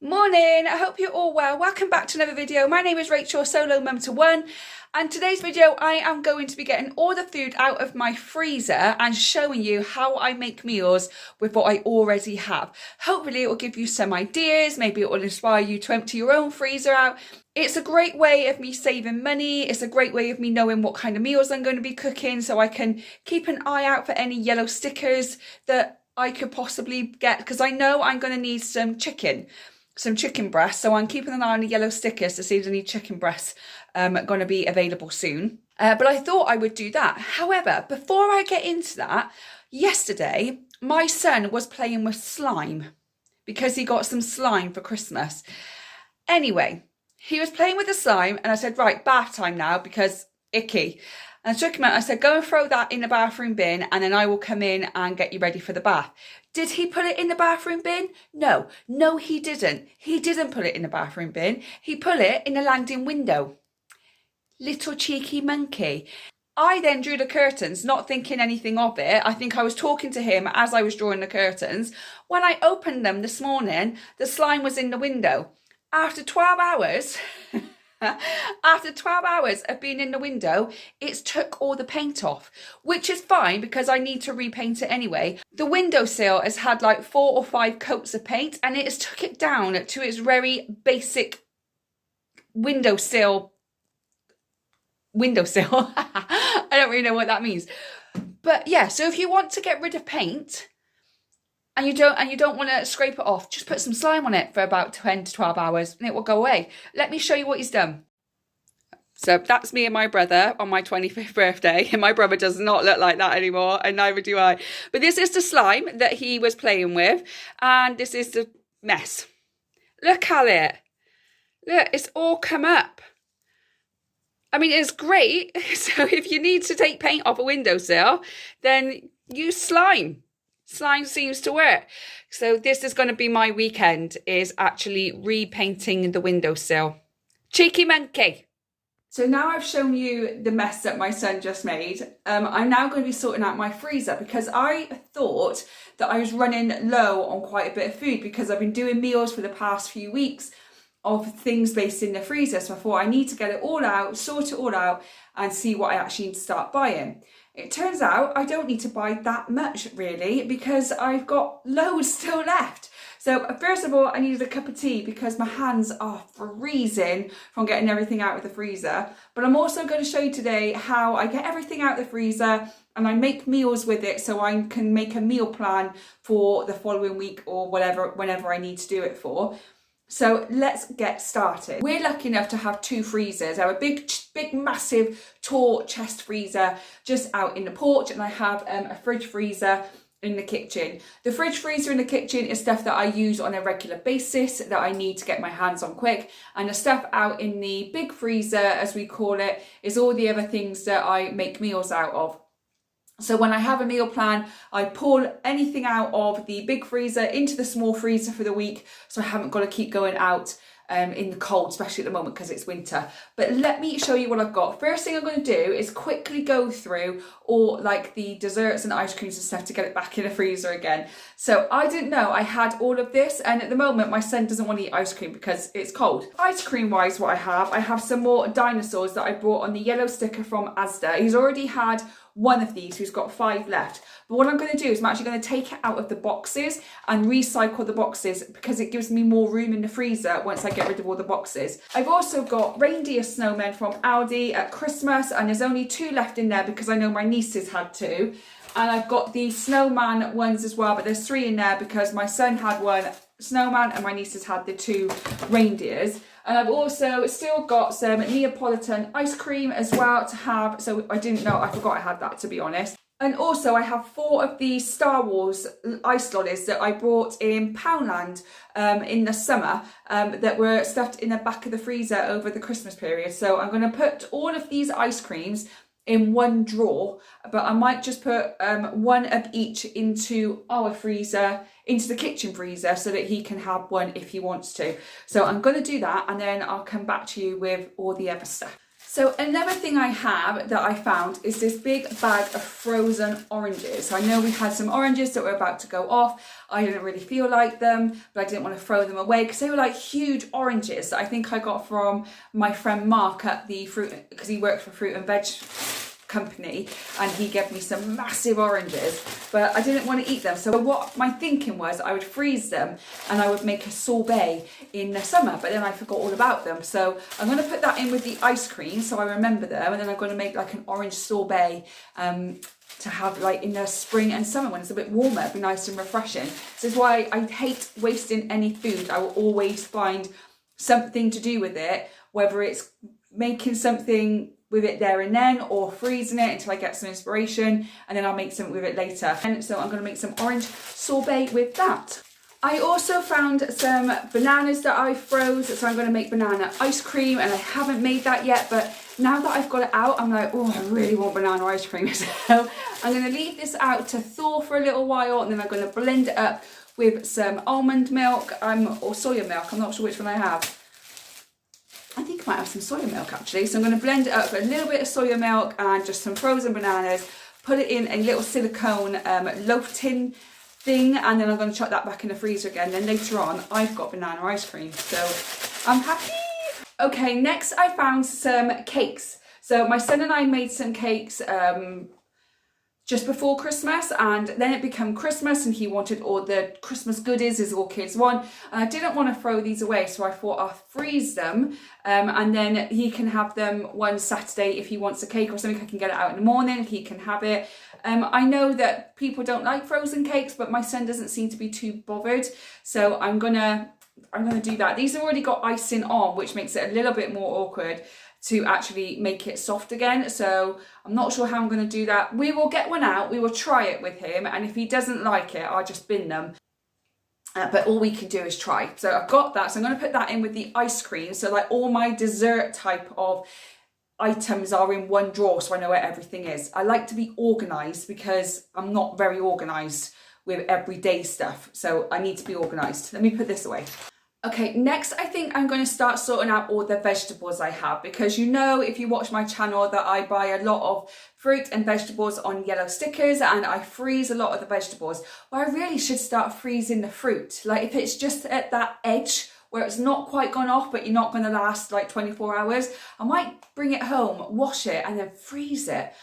Morning, I hope you're all well. Welcome back to another video. My name is Rachel, solo mum to one, and today's video I am going to be getting all the food out of my freezer and showing you how I make meals with what I already have. Hopefully it will give you some ideas, maybe it will inspire you to empty your own freezer out. It's a great way of me saving money. It's a great way of me knowing what kind of meals I'm going to be cooking, so I can keep an eye out for any yellow stickers that I could possibly get, because I know I'm going to need some chicken breasts, so I'm keeping an eye on the yellow stickers to see if there's any chicken breasts going to be available soon. But I thought I would do that. However, before I get into that, yesterday my son was playing with slime because he got some slime for Christmas. Anyway, he was playing with the slime and I said, right, bath time now because icky. And I took him out, I said, go and throw that in the bathroom bin and then I will come in and get you ready for the bath. Did he put it in the bathroom bin? No, he didn't. He didn't put it in the bathroom bin. He put it in the landing window. Little cheeky monkey. I then drew the curtains, not thinking anything of it. I think I was talking to him as I was drawing the curtains. When I opened them this morning, the slime was in the window. After 12 hours... After 12 hours of being in the window, it's took all the paint off, which is fine because I need to repaint it anyway. The windowsill has had like 4 or 5 coats of paint and it has took it down to its very basic windowsill. I don't really know what that means. But yeah, so if you want to get rid of paint, and you don't want to scrape it off, just put some slime on it for about 10 to 12 hours and it will go away. Let me show you what he's done. So that's me and my brother on my 25th birthday. And my brother does not look like that anymore, and neither do I. But this is the slime that he was playing with, and this is the mess. Look at it. Look, it's all come up. I mean, it's great. So if you need to take paint off a windowsill, then use slime. Slime seems to work. So this is going to be my weekend, is actually repainting the windowsill. Cheeky monkey. So now I've shown you the mess that my son just made. I'm now going to be sorting out my freezer because I thought that I was running low on quite a bit of food because I've been doing meals for the past few weeks of things based in the freezer. So I thought I need to get it all out, sort it all out and see what I actually need to start buying. It turns out I don't need to buy that much really because I've got loads still left. So first of all, I needed a cup of tea because my hands are freezing from getting everything out of the freezer. But I'm also going to show you today how I get everything out of the freezer and I make meals with it so I can make a meal plan for the following week or whenever I need to do it for. So let's get started. We're lucky enough to have 2 freezers. I have a big, massive, tall chest freezer just out in the porch, and I have a fridge freezer in the kitchen. The fridge freezer in the kitchen is stuff that I use on a regular basis that I need to get my hands on quick, and the stuff out in the big freezer, as we call it, is all the other things that I make meals out of. So when I have a meal plan, I pull anything out of the big freezer into the small freezer for the week, so I haven't got to keep going out in the cold, especially at the moment because it's winter. But let me show you what I've got. First thing I'm going to do is quickly go through all like the desserts and ice creams and stuff to get it back in the freezer again. So I didn't know I had all of this, and at the moment my son doesn't want to eat ice cream because it's cold. Ice cream wise, what I have some more dinosaurs that I bought on the yellow sticker from Asda. He's already had one of these, who's got 5 left. But what I'm going to do is I'm actually going to take it out of the boxes and recycle the boxes because it gives me more room in the freezer once I get rid of all the boxes. I've also got reindeer snowmen from Aldi at Christmas, and there's only 2 left in there because I know my nieces had 2. And I've got the snowman ones as well, but there's 3 in there because my son had 1 snowman and my nieces had the 2 reindeers. And I've also still got some Neapolitan ice cream as well to have. So I forgot I had that, to be honest. And also I have 4 of these Star Wars ice lollies that I bought in Poundland in the summer that were stuffed in the back of the freezer over the Christmas period. So I'm going to put all of these ice creams in one drawer, but I might just put 1 of each into our freezer, into the kitchen freezer, so that he can have 1 if he wants to. So I'm going to do that and then I'll come back to you with all the other stuff. So another thing I have that I found is this big bag of frozen oranges. So I know we had some oranges that were about to go off. I didn't really feel like them, but I didn't want to throw them away because they were like huge oranges that I think I got from my friend Mark at the fruit, because he works for fruit and veg company, and he gave me some massive oranges, but I didn't want to eat them. So what my thinking was, I would freeze them and I would make a sorbet in the summer, but then I forgot all about them. So I'm going to put that in with the ice cream so I remember them, and then I'm going to make like an orange sorbet to have like in the spring and summer when it's a bit warmer. It'd be nice and refreshing. This is why I hate wasting any food. I will always find something to do with it, whether it's making something with it there and then, or freezing it until I get some inspiration, and then I'll make something with it later. And so I'm going to make some orange sorbet with that. I also found some bananas that I froze, so I'm going to make banana ice cream, and I haven't made that yet, but now that I've got it out, I'm like, oh, I really want banana ice cream. So I'm going to leave this out to thaw for a little while, and then I'm going to blend it up with some almond milk or soya milk. I'm not sure which one I have. I think I might have some soya milk actually. So I'm going to blend it up with a little bit of soya milk and just some frozen bananas, put it in a little silicone loaf tin thing, and then I'm going to chuck that back in the freezer again. Then later on I've got banana ice cream, so I'm happy. Okay, next I found some cakes. So my son and I made some cakes just before Christmas, and then it became Christmas and he wanted all the Christmas goodies as all kids want, and I didn't want to throw these away, so I thought I'll freeze them and then he can have them one Saturday if he wants a cake or something. I can get it out in the morning, he can have it. I know that people don't like frozen cakes, but my son doesn't seem to be too bothered, so I'm gonna do that. These have already got icing on, which makes it a little bit more awkward to actually make it soft again, so I'm not sure how I'm going to do that. We will get one out, we will try it with him, and if he doesn't like it, I'll just bin them. But all we can do is try. So I've got that, so I'm going to put that in with the ice cream, so like all my dessert type of items are in one drawer, so I know where everything is. I like to be organised because I'm not very organised with everyday stuff, so I need to be organised. Let me put this away. Okay, next I think I'm going to start sorting out all the vegetables I have, because you know, if you watch my channel, that I buy a lot of fruit and vegetables on yellow stickers, and I freeze a lot of the vegetables. Well, I really should start freezing the fruit. Like if it's just at that edge where it's not quite gone off, but you're not going to last like 24 hours, I might bring it home, wash it, and then freeze it.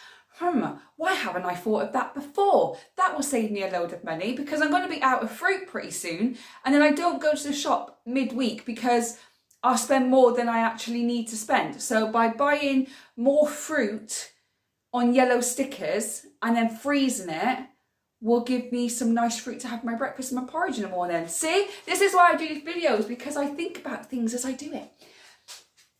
Why haven't I thought of that before? That will save me a load of money, because I'm going to be out of fruit pretty soon, and then I don't go to the shop midweek because I'll spend more than I actually need to spend. So by buying more fruit on yellow stickers and then freezing it will give me some nice fruit to have my breakfast and my porridge in the morning. See, this is why I do these videos, because I think about things as I do it.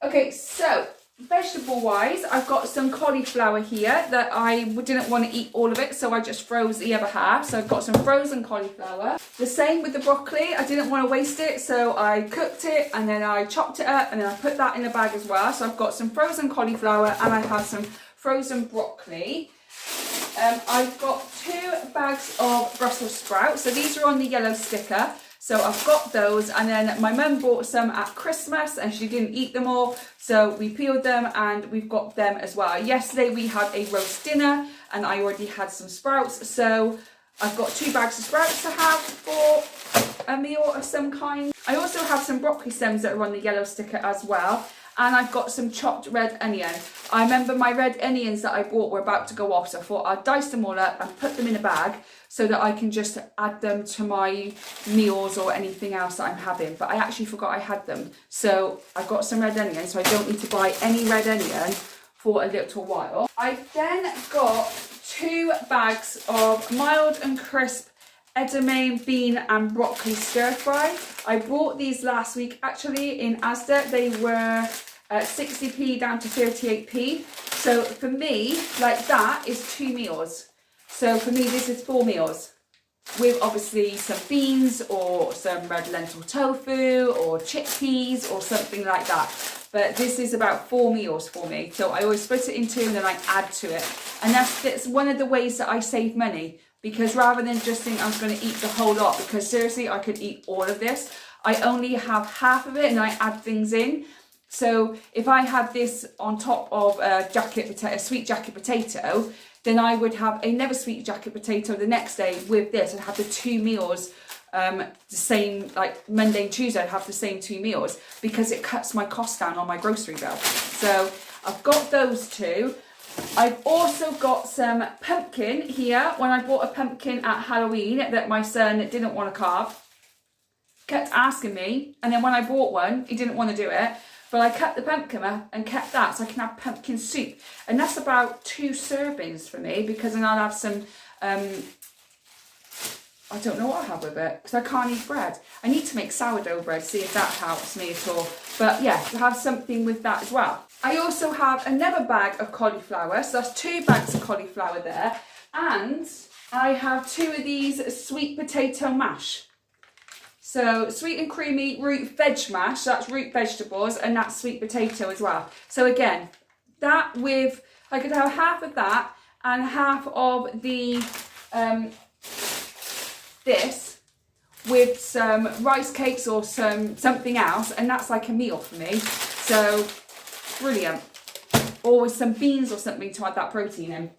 Okay, so vegetable wise, I've got some cauliflower here that I didn't want to eat all of it, so I just froze the other half. So I've got some frozen cauliflower. The same with the broccoli, I didn't want to waste it, so I cooked it and then I chopped it up and then I put that in a bag as well. So I've got some frozen cauliflower and I have some frozen broccoli. I've got 2 bags of Brussels sprouts, so these are on the yellow sticker. So I've got those, and then my mum bought some at Christmas and she didn't eat them all, so we peeled them and we've got them as well. Yesterday we had a roast dinner and I already had some sprouts, so I've got 2 bags of sprouts to have for a meal of some kind. I also have some broccoli stems that are on the yellow sticker as well, and I've got some chopped red onion. I remember my red onions that I bought were about to go off, so I thought I'd dice them all up and put them in a bag so that I can just add them to my meals or anything else that I'm having. But I actually forgot I had them. So I've got some red onion, so I don't need to buy any red onion for a little while. I've then got 2 bags of mild and crisp edamame, bean and broccoli stir fry. I bought these last week actually in Asda. They were 60p down to 38p. So for me, like that is 2 meals. So for me, this is 4 meals with obviously some beans or some red lentil tofu or chickpeas or something like that. But this is about 4 meals for me. So I always split it in 2 and then I add to it. And that's one of the ways that I save money, because rather than just think I was going to eat the whole lot, because seriously, I could eat all of this. I only have half of it and I add things in. So if I had this on top of a sweet jacket potato, then I would have another sweet jacket potato the next day with this and have the 2 meals the same, like Monday and Tuesday I'd have the same 2 meals, because it cuts my cost down on my grocery bill. So I've got those 2. I've also got some pumpkin here. When I bought a pumpkin at Halloween that my son didn't want to carve, kept asking me, and then when I bought one, he didn't want to do it. But I cut the pumpkin up and kept that so I can have pumpkin soup. And that's about 2 servings for me, because then I'll have some, I don't know what I'll have with it, because I can't eat bread. I need to make sourdough bread, see if that helps me at all. But yeah, to have something with that as well. I also have another bag of cauliflower, so that's 2 bags of cauliflower there. And I have 2 of these sweet potato mash. So sweet and creamy root veg mash, that's root vegetables, and that's sweet potato as well. So again, that with, I could have half of that and half of the, this with some rice cakes or something else, and that's like a meal for me. So brilliant. Or with some beans or something to add that protein in.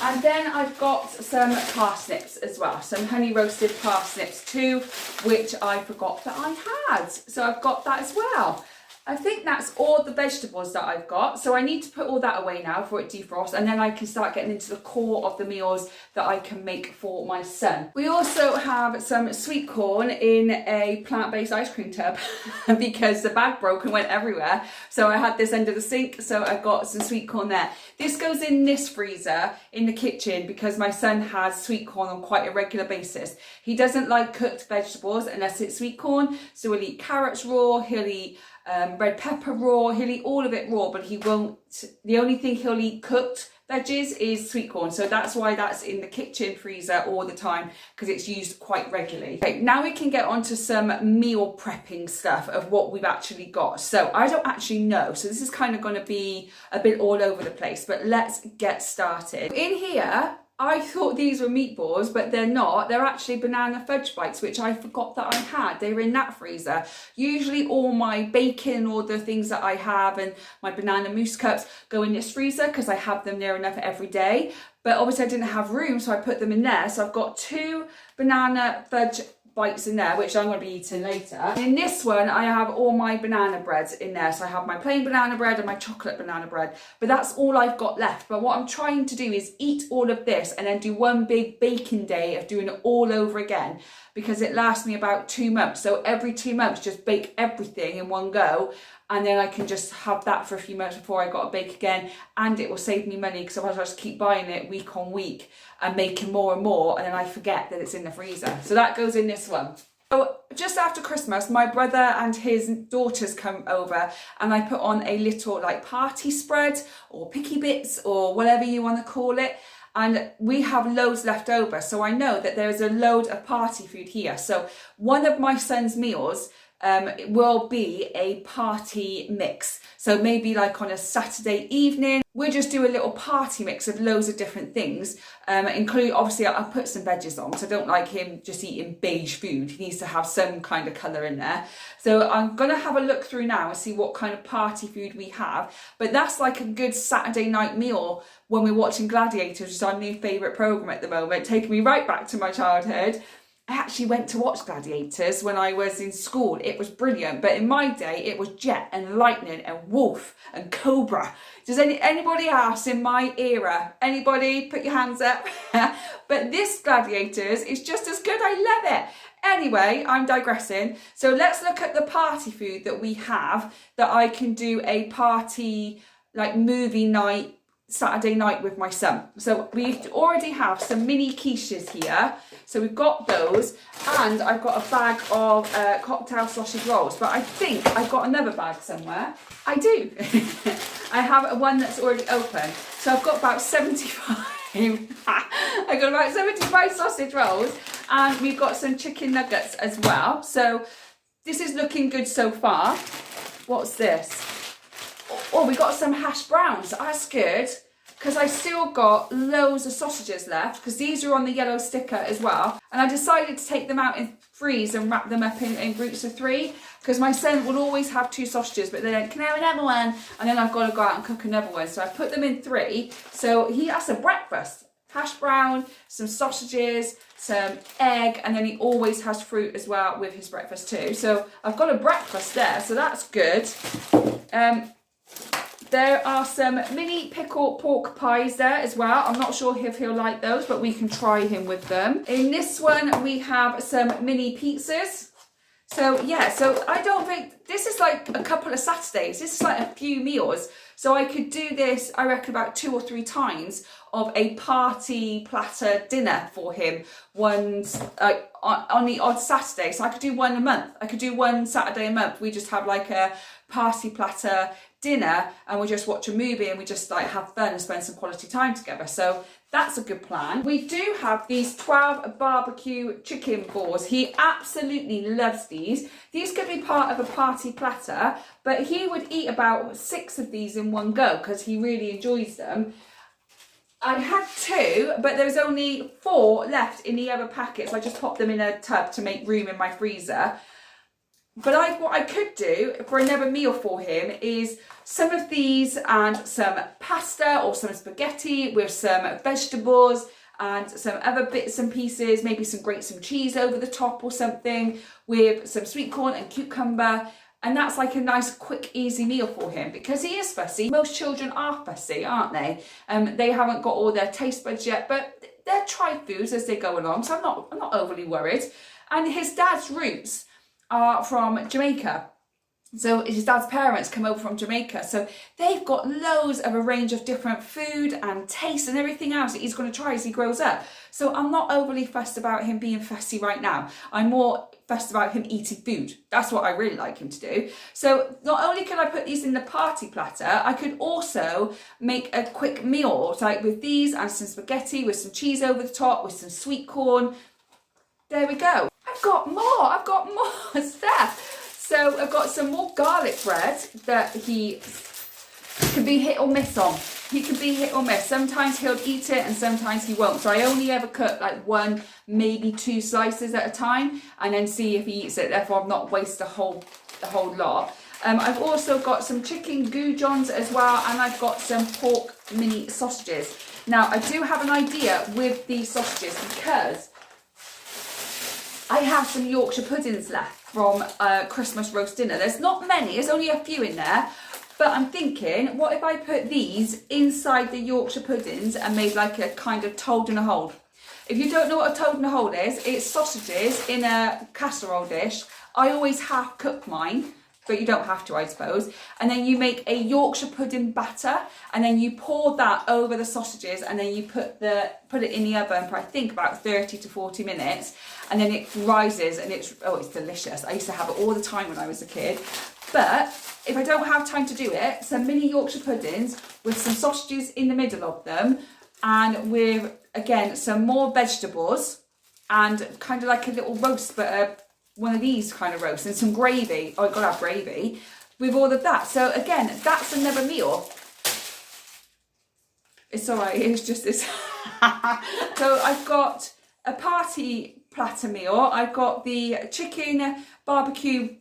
And then I've got some parsnips as well, some honey roasted parsnips too, which I forgot that I had. So I've got that as well. I think that's all the vegetables that I've got. So I need to put all that away now for it to defrost, and then I can start getting into the core of the meals that I can make for my son. We also have some sweet corn in a plant-based ice cream tub because the bag broke and went everywhere. So I had this under the sink, so I've got some sweet corn there. This goes in this freezer in the kitchen because my son has sweet corn on quite a regular basis. He doesn't like cooked vegetables unless it's sweet corn, so he'll eat carrots raw, he'll eat red pepper raw, he'll eat all of it raw, but he won't, the only thing he'll eat cooked veggies is sweet corn. So that's why that's in the kitchen freezer all the time, because it's used quite regularly. Okay, now we can get on to some meal prepping stuff of what we've actually got. So I don't actually know, so this is kind of going to be a bit all over the place, but let's get started. In here, I thought these were meatballs, but they're not. They're actually banana fudge bites, which I forgot that I had. They were in that freezer. Usually all my bacon or the things that I have and my banana mousse cups go in this freezer because I have them near enough every day. But obviously I didn't have room, so I put them in there. So I've got 2 banana fudge bites in there, which I'm going to be eating later. And in this one, I have all my banana breads in there. So I have my plain banana bread and my chocolate banana bread, but that's all I've got left. But what I'm trying to do is eat all of this and then do one big baking day of doing it all over again, because it lasts me about 2 months. So every 2 months, just bake everything in one go. And then I can just have that for a few months before I got to bake again. And it will save me money, because otherwise I just keep buying it week on week and making more and more. And then I forget that it's in the freezer. So that goes in this one. So just after Christmas, my brother and his daughters come over, and I put on a little like party spread or picky bits or whatever you want to call it. And we have loads left over. So I know that there is a load of party food here. So one of my son's meals it will be a party mix. So maybe like on a Saturday evening, we'll just do a little party mix of loads of different things. Include, obviously I'll put some veggies on, so I don't like him just eating beige food. He needs to have some kind of colour in there. So I'm going to have a look through now and see what kind of party food we have. But that's like a good Saturday night meal when we're watching Gladiators, which is our new favourite programme at the moment, taking me right back to my childhood. I actually went to watch Gladiators when I was in school. It was brilliant. But in my day, it was Jet and Lightning and Wolf and Cobra. Does anybody else in my era? Anybody? Put your hands up. But this Gladiators is just as good. I love it. Anyway, I'm digressing. So let's look at the party food that we have that I can do a party, like movie night, Saturday night with my son. So we already have some mini quiches here. So we've got those, and I've got a bag of cocktail sausage rolls, but I think I've got another bag somewhere. I do. I have one that's already open. So I've got about 75. I've got about 75 sausage rolls, and we've got some chicken nuggets as well. So this is looking good so far. What's this? Oh, we got some hash browns. That's good. because I still got loads of sausages left, because these are on the yellow sticker as well. And I decided to take them out in threes and wrap them up in groups of 3, because my son will always have 2 sausages, but then can I have another one? And then I've got to go out and cook another one. So I put them in 3. So he has a breakfast. Hash brown, some sausages, some egg, and then he always has fruit as well with his breakfast too. So I've got a breakfast there, so that's good. There are some mini pickle pork pies there as well. I'm not sure if he'll like those, but we can try him with them. In this one, we have some mini pizzas. So yeah, so I don't think, this is like a couple of Saturdays. This is like a few meals. So I could do this, I reckon, about 2 or 3 times of a party platter dinner for him once on the odd Saturday. So I could do one a month. I could do one Saturday a month. We just have like a party platter dinner and we just watch a movie and we just like have fun and spend some quality time together. So that's a good plan. We do have these 12 barbecue chicken balls. He absolutely loves these. These could be part of a party platter, but he would eat about 6 of these in one go because he really enjoys them. I had 2, but there's only 4 left in the other packet, so I just popped them in a tub to make room in my freezer. But what I could do for another meal for him is some of these and some pasta or some spaghetti with some vegetables and some other bits and pieces, maybe grate some cheese over the top or something with some sweet corn and cucumber. And that's like a nice, quick, easy meal for him because he is fussy. Most children are fussy, aren't they? They haven't got all their taste buds yet, but they'll try foods as they go along. So I'm not overly worried. And his dad's roots are from Jamaica. So his dad's parents come over from Jamaica. So they've got loads of a range of different food and taste and everything else that he's going to try as he grows up. So I'm not overly fussed about him being fussy right now. I'm more fussed about him eating food. That's what I really like him to do. So not only can I put these in the party platter, I could also make a quick meal like with these and some spaghetti with some cheese over the top with some sweet corn. There we go. I've got more stuff. So I've got some more garlic bread that he can be hit or miss on. He can be hit or miss. Sometimes he'll eat it and sometimes he won't. So I only ever cook like 1, maybe 2 slices at a time and then see if he eats it. Therefore, I'm not waste the whole lot. I've also got some chicken goujons as well, and I've got some pork mini sausages. Now, I do have an idea with these sausages because I have some Yorkshire puddings left from Christmas roast dinner. There's not many, there's only a few in there, but I'm thinking, what if I put these inside the Yorkshire puddings and made like a kind of toad in a hole? If you don't know what a toad in a hole is, it's sausages in a casserole dish. I always half cook mine, but you don't have to, I suppose. And then you make a Yorkshire pudding batter, and then you pour that over the sausages, and then you put it in the oven for I think about 30 to 40 minutes, and then it rises, and it's delicious. I used to have it all the time when I was a kid. But if I don't have time to do it, some mini Yorkshire puddings with some sausages in the middle of them, and with again some more vegetables, and kind of like a little roast, but one of these kind of roasts and some gravy. Oh, I've got to have gravy with all of that. So again, that's another meal. It's all right, it's just this. So I've got a party platter meal. I've got the chicken barbecue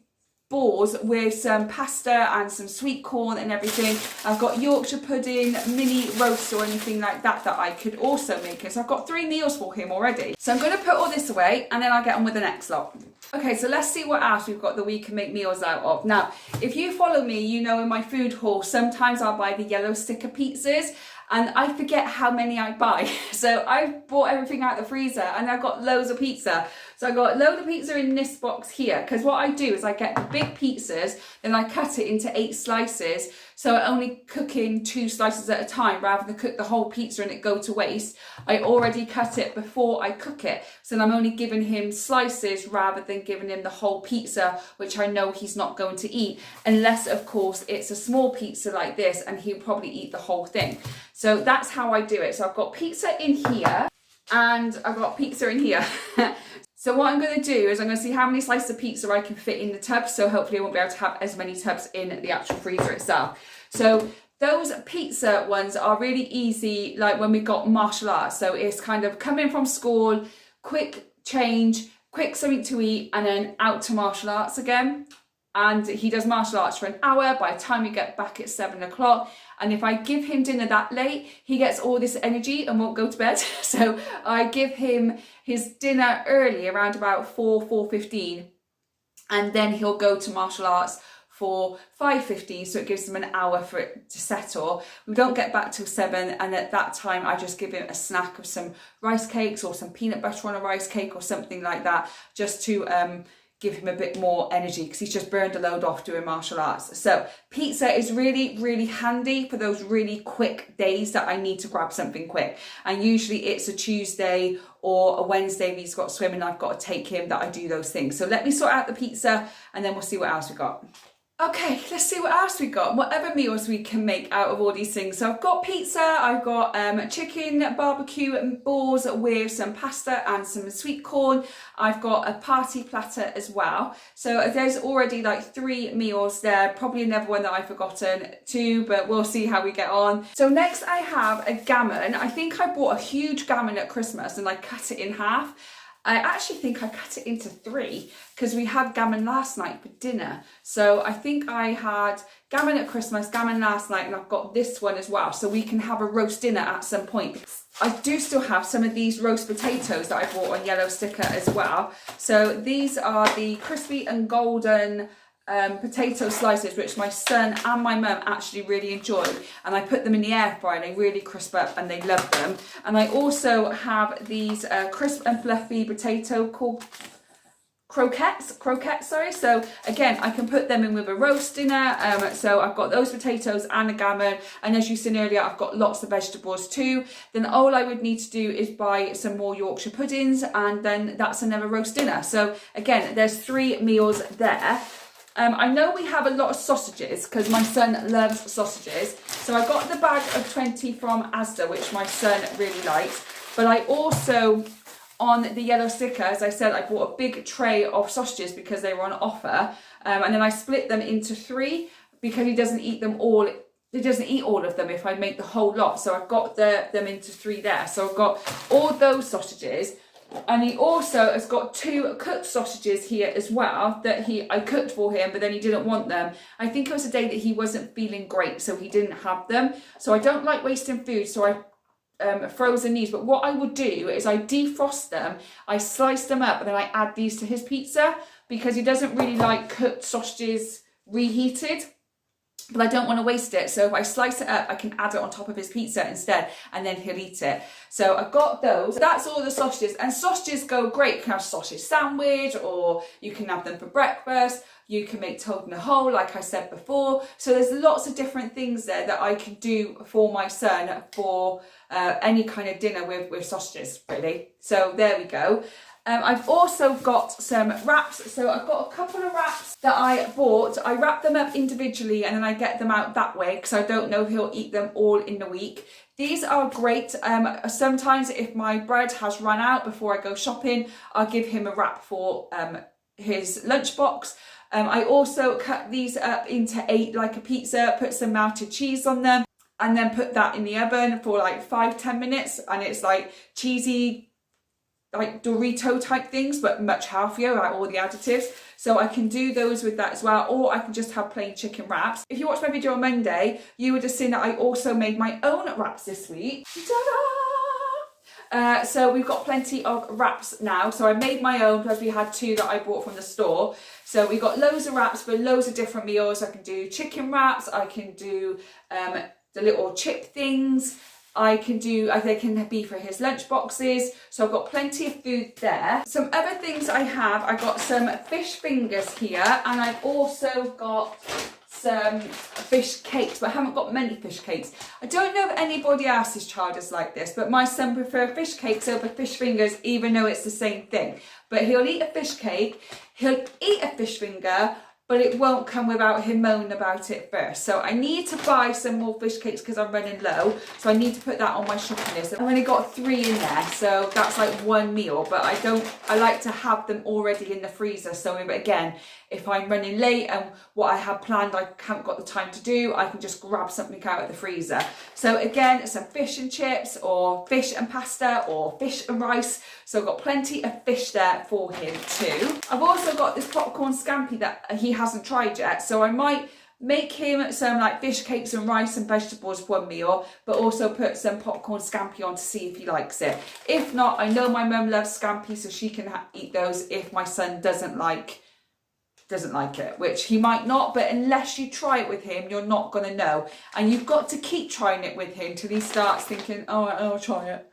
balls with some pasta and some sweet corn and everything. I've got Yorkshire pudding, mini roast or anything like that that I could also make. So I've got 3 meals for him already. So I'm going to put all this away and then I'll get on with the next lot. Okay, so let's see what else we've got that we can make meals out of. Now, if you follow me, you know in my food haul, sometimes I'll buy the yellow sticker pizzas and I forget how many I buy. So I bought everything out of the freezer and I've got loads of pizza. So I got a load of pizza in this box here, because what I do is I get the big pizzas, then I cut it into 8 slices. So I only cook in 2 slices at a time rather than cook the whole pizza and it go to waste. I already cut it before I cook it. So I'm only giving him slices rather than giving him the whole pizza, which I know he's not going to eat. Unless, of course, it's a small pizza like this and he'll probably eat the whole thing. So that's how I do it. So I've got pizza in here and I've got pizza in here. So what I'm going to do is I'm going to see how many slices of pizza I can fit in the tub. So hopefully I won't be able to have as many tubs in the actual freezer itself. So Those pizza ones are really easy, like when we got martial arts. So it's kind of coming from school, quick change, quick something to eat, and then out to martial arts again. And he does martial arts for an hour. By the time we get back, it's 7 o'clock. And if I give him dinner that late, he gets all this energy and won't go to bed. So I give him his dinner early, around about 4:15. And then he'll go to martial arts for 5:15, so it gives him an hour for it to settle. We don't get back till 7, and at that time I just give him a snack of some rice cakes or some peanut butter on a rice cake or something like that, just to give him a bit more energy, because he's just burned a load off doing martial arts. So pizza is really, really handy for those really quick days that I need to grab something quick. And usually it's a Tuesday or a Wednesday if he's got swimming, I've got to take him, that I do those things. So let me sort out the pizza and then we'll see what else we got. Okay, let's see what else we got, whatever meals we can make out of all these things. So I've got pizza, I've got chicken barbecue balls with some pasta and some sweet corn. I've got a party platter as well. So there's already like 3 meals there, probably another one that I've forgotten too, but we'll see how we get on. So next I have a gammon. I think I bought a huge gammon at Christmas and I cut it in half. I actually think I cut it into 3 because we had gammon last night for dinner. So I think I had gammon at Christmas, gammon last night, and I've got this one as well. So we can have a roast dinner at some point. I do still have some of these roast potatoes that I bought on yellow sticker as well. So these are the crispy and golden potato slices, which my son and my mum actually really enjoy, and I put them in the air fryer and they really crisp up and they love them. And I also have these crisp and fluffy potato called croquettes, sorry. So again, I can put them in with a roast dinner. So I've got those potatoes and a gammon, and as you've seen earlier, I've got lots of vegetables too. Then all I would need to do is buy some more Yorkshire puddings, and then that's another roast dinner. So again, there's 3 meals there. I know we have a lot of sausages because my son loves sausages. So I got the bag of 20 from Asda, which my son really likes. But I also, on the yellow sticker, as I said, I bought a big tray of sausages because they were on offer. And then I split them into 3 because he doesn't eat them all. He doesn't eat all of them if I make the whole lot. So I've got them into 3 there. So I've got all those sausages. And he also has got 2 cooked sausages here as well that I cooked for him, but then he didn't want them. I think it was a day that he wasn't feeling great, so he didn't have them. So I don't like wasting food, so I frozen these. But what I would do is I defrost them, I slice them up, and then I add these to his pizza because he doesn't really like cooked sausages reheated. But I don't want to waste it, so if I slice it up, I can add it on top of his pizza instead, and then he'll eat it. So I've got those. That's all the sausages, and sausages go great. You can have a sausage sandwich, or you can have them for breakfast. You can make toad in a hole, like I said before. So there's lots of different things there that I can do for my son for any kind of dinner with sausages, really. So there we go. I've also got some wraps. So I've got a couple of wraps that I bought. I wrap them up individually and then I get them out that way because I don't know if he'll eat them all in the week. These are great. Sometimes if my bread has run out before I go shopping, I'll give him a wrap for his lunchbox. I also cut these up into 8 like a pizza, put some melted cheese on them, and then put that in the oven for like 5-10 minutes. And it's like cheesy, like Dorito type things, but much healthier, like all the additives. So I can do those with that as well, or I can just have plain chicken wraps. If you watched my video on Monday, you would have seen that I also made my own wraps this week. Ta-da! So we've got plenty of wraps now. So I made my own because we had 2 that I bought from the store. So we've got loads of wraps for loads of different meals. I can do chicken wraps, I can do the little chip things. They can be for his lunch boxes. So I've got plenty of food there. Some other things I got some fish fingers here, and I've also got some fish cakes, but I haven't got many fish cakes. I don't know if anybody else's child is like this, but my son prefers fish cakes over fish fingers, even though it's the same thing. But he'll eat a fish cake, he'll eat a fish finger, but it won't come without him moaning about it first. So I need to buy some more fish cakes because I'm running low. So I need to put that on my shopping list. I've only got 3 in there, so that's like 1 meal. But I like to have them already in the freezer. So again, if I'm running late and what I had planned I haven't got the time to do, I can just grab something out of the freezer. So again, some fish and chips, or fish and pasta, or fish and rice. So I've got plenty of fish there for him too. I've also got this popcorn scampi that he hasn't tried yet, so I might make him some like fish cakes and rice and vegetables for one meal, but also put some popcorn scampi on to see if he likes it. If not, I know my mum loves scampi, so she can eat those if my son doesn't like it, which he might not, but unless you try it with him, you're not going to know. And you've got to keep trying it with him till he starts thinking, oh, I'll try it.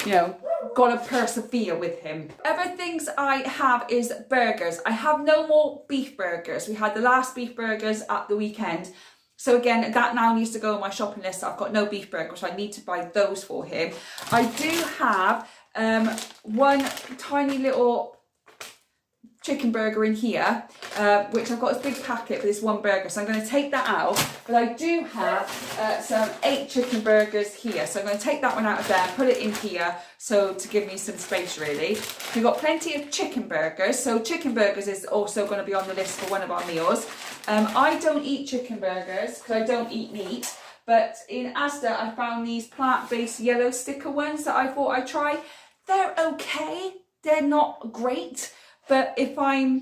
You know, gotta persevere with him. Other things I have is burgers. I have no more beef burgers. We had the last beef burgers at the weekend. So again, that now needs to go on my shopping list. I've got no beef burgers, so I need to buy those for him. I do have one tiny little chicken burger in here, which I've got this big packet for this one burger, so I'm going to take that out. But I do have some 8 chicken burgers here, so I'm going to take that one out of there, put it in here, so to give me some space really. We've got plenty of chicken burgers, so chicken burgers is also going to be on the list for one of our meals. I don't eat chicken burgers because I don't eat meat, but in Asda I found these plant-based yellow sticker ones that I thought I'd try. They're okay, they're not great. But if I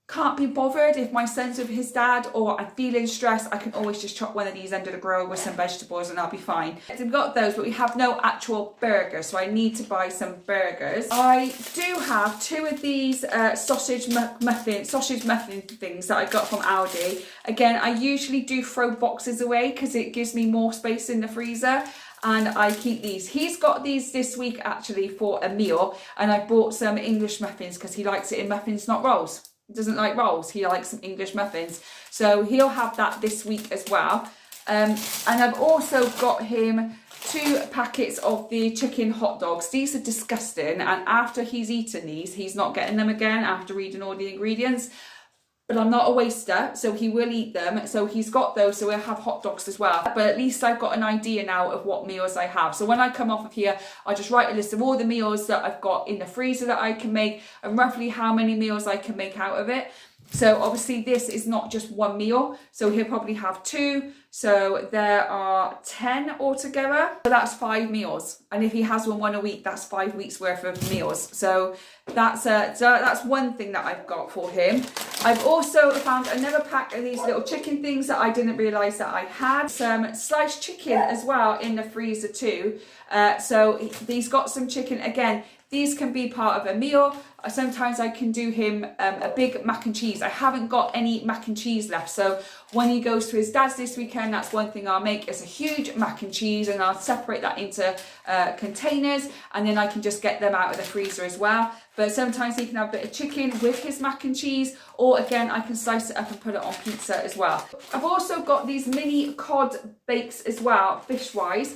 can't be bothered, if my son's with his dad or I'm feeling stressed, I can always just chop one of these under the grill with some vegetables and I'll be fine. So we've got those, but we have no actual burgers, so I need to buy some burgers. I do have 2 of these sausage muffin things that I got from Aldi. Again, I usually do throw boxes away because it gives me more space in the freezer. And I keep these. He's got these this week actually for a meal, and I bought some English muffins because he likes it in muffins, not rolls. He doesn't like rolls, he likes some English muffins. So he'll have that this week as well. And I've also got him 2 packets of the chicken hot dogs. These are disgusting, and after he's eaten these, he's not getting them again after reading all the ingredients. But I'm not a waster, so he will eat them. So he's got those, so we'll have hot dogs as well. But at least I've got an idea now of what meals I have. So when I come off of here, I just write a list of all the meals that I've got in the freezer that I can make and roughly how many meals I can make out of it. So obviously this is not just one meal, so he'll probably have 2. So there are 10 altogether. So that's 5 meals. And if he has one a week, that's 5 weeks worth of meals. So that's one thing that I've got for him. I've also found another pack of these little chicken things that I didn't realise that I had. Some sliced chicken as well in the freezer too. So he's got some chicken. Again, these can be part of a meal. Sometimes I can do him a big mac and cheese. I haven't got any mac and cheese left, so when he goes to his dad's this weekend, that's one thing I'll make is a huge mac and cheese, and I'll separate that into containers, and then I can just get them out of the freezer as well. But sometimes he can have a bit of chicken with his mac and cheese, or again, I can slice it up and put it on pizza as well. I've also got these mini cod bakes as well, fish-wise.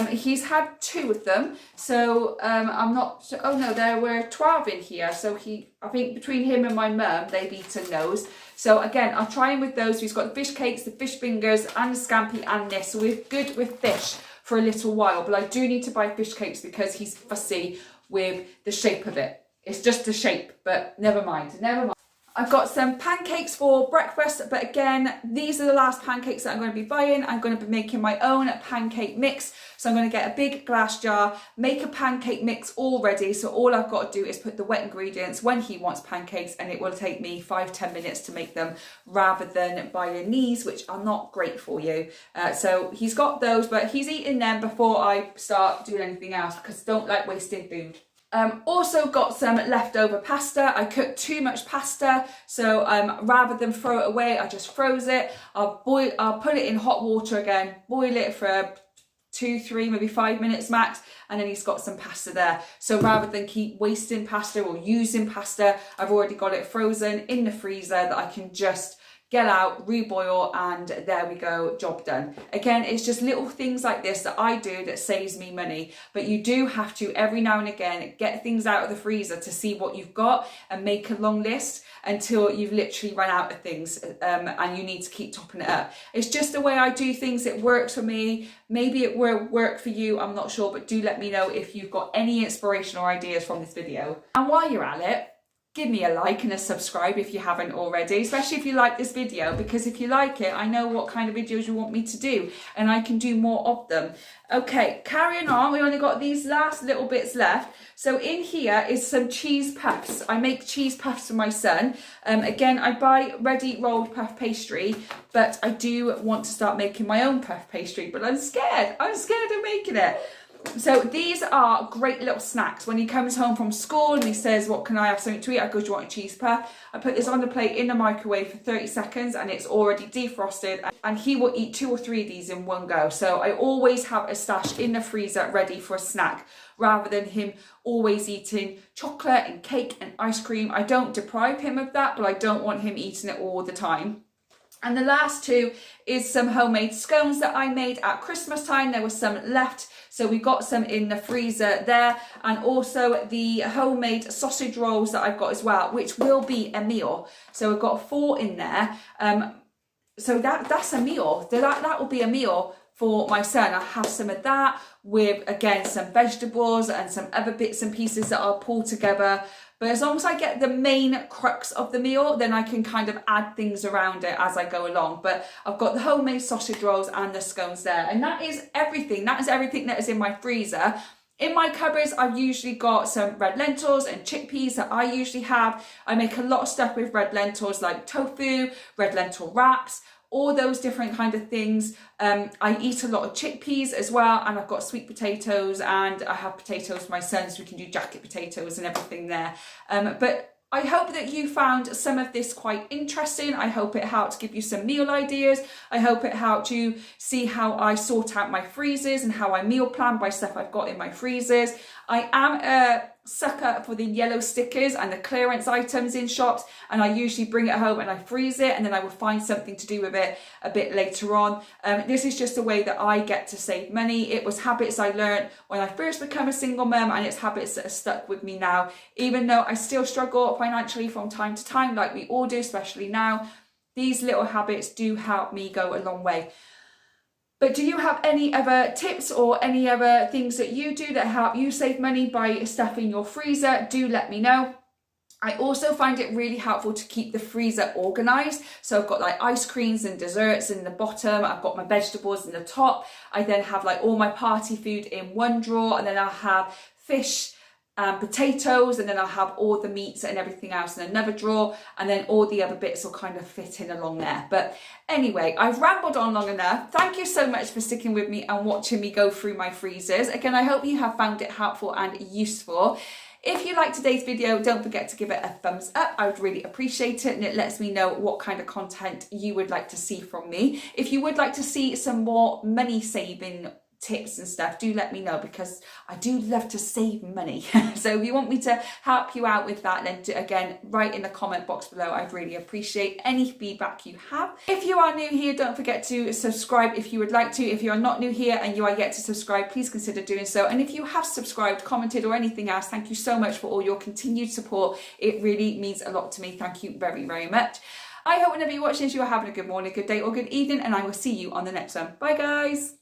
He's had 2 of them, so I'm not, oh no, there were 12 in here, so I think between him and my mum, they've eaten those. So again, I'll try him with those. He's got the fish cakes, the fish fingers, and the scampi and this, so we're good with fish for a little while, but I do need to buy fish cakes because he's fussy with the shape of it. It's just the shape, but never mind, never mind. I've got some pancakes for breakfast, but again, these are the last pancakes that I'm going to be buying. I'm going to be making my own pancake mix. So I'm going to get a big glass jar, make a pancake mix all ready. So all I've got to do is put the wet ingredients when he wants pancakes, and it will take me 5-10 minutes to make them rather than buying these, which are not great for you. So he's got those, but he's eating them before I start doing anything else because I don't like wasting food. Also got some leftover pasta. I cooked too much pasta, so rather than throw it away, I just froze it. I'll put it in hot water again, boil it for 2, 3, maybe 5 minutes max, and then he's got some pasta there. So rather than keep wasting pasta or using pasta, I've already got it frozen in the freezer that I can just get out, reboil, and there we go, job done. Again, it's just little things like this that I do that saves me money, but you do have to every now and again get things out of the freezer to see what you've got and make a long list until you've literally run out of things, and you need to keep topping it up. It's just the way I do things. It works for me. Maybe it will work for you, I'm not sure, but do let me know if you've got any inspiration or ideas from this video. And while you're at it, give me a like and a subscribe if you haven't already, especially if you like this video, because if you like it, I know what kind of videos you want me to do and I can do more of them. Okay, carrying on, we only got these last little bits left. So in here is some cheese puffs. I make cheese puffs for my son. Again, I buy ready rolled puff pastry, but I do want to start making my own puff pastry, but I'm scared. I'm scared of making it. So these are great little snacks. When he comes home from school and he says, what can I have something to eat? I go, do you want a cheese puff? I put this on the plate in the microwave for 30 seconds and it's already defrosted, and he will eat 2 or 3 of these in one go. So I always have a stash in the freezer ready for a snack, rather than him always eating chocolate and cake and ice cream. I don't deprive him of that, but I don't want him eating it all the time. And the last 2 is some homemade scones that I made at Christmas time. There was some left, so we got some in the freezer there. And also the homemade sausage rolls that I've got as well, which will be a meal. So we've got 4 in there. So that's a meal. That will be a meal for my son. I have some of that with, again, some vegetables and some other bits and pieces that I'll pull together. But as long as I get the main crux of the meal, then I can kind of add things around it as I go along. But I've got the homemade sausage rolls and the scones there. And that is everything. That is everything that is in my freezer. In my cupboards, I've usually got some red lentils and chickpeas that I usually have. I make a lot of stuff with red lentils, like tofu, red lentil wraps, all those different kind of things. I eat a lot of chickpeas as well, and I've got sweet potatoes, and I have potatoes for my son, so we can do jacket potatoes and everything there. But I hope that you found some of this quite interesting. I hope it helped give you some meal ideas. I hope it helped you see how I sort out my freezers and how I meal plan by stuff I've got in my freezers. I am a sucker for the yellow stickers and the clearance items in shops, and I usually bring it home and I freeze it, and then I will find something to do with it a bit later on. This is just a way that I get to save money. It was habits I learned when I first became a single mum, and it's habits that are stuck with me now, even though I still struggle financially from time to time, like we all do, especially now. These little habits do help me go a long way. But do you have any other tips or any other things that you do that help you save money by stuffing your freezer? Do let me know. I also find it really helpful to keep the freezer organised. So I've got like ice creams and desserts in the bottom. I've got my vegetables in the top. I then have like all my party food in one drawer, and then I'll have fish and potatoes, and then I'll have all the meats and everything else in another drawer, and then all the other bits will kind of fit in along there. But anyway, I've rambled on long enough. Thank you so much for sticking with me and watching me go through my freezers. Again, I hope you have found it helpful and useful. If you liked today's video, don't forget to give it a thumbs up. I would really appreciate it, and it lets me know what kind of content you would like to see from me. If you would like to see some more money saving tips and stuff, do let me know, because I do love to save money. So if you want me to help you out with that, then again, write in the comment box below. I'd really appreciate any feedback you have. If you are new here, don't forget to subscribe if you would like to. If you are not new here and you are yet to subscribe, please consider doing so. And if you have subscribed, commented, or anything else, thank you so much for all your continued support. It really means a lot to me. Thank you very, very much. I hope whenever you're watching this, you are having a good morning, good day, or good evening, and I will see you on the next one. Bye, guys.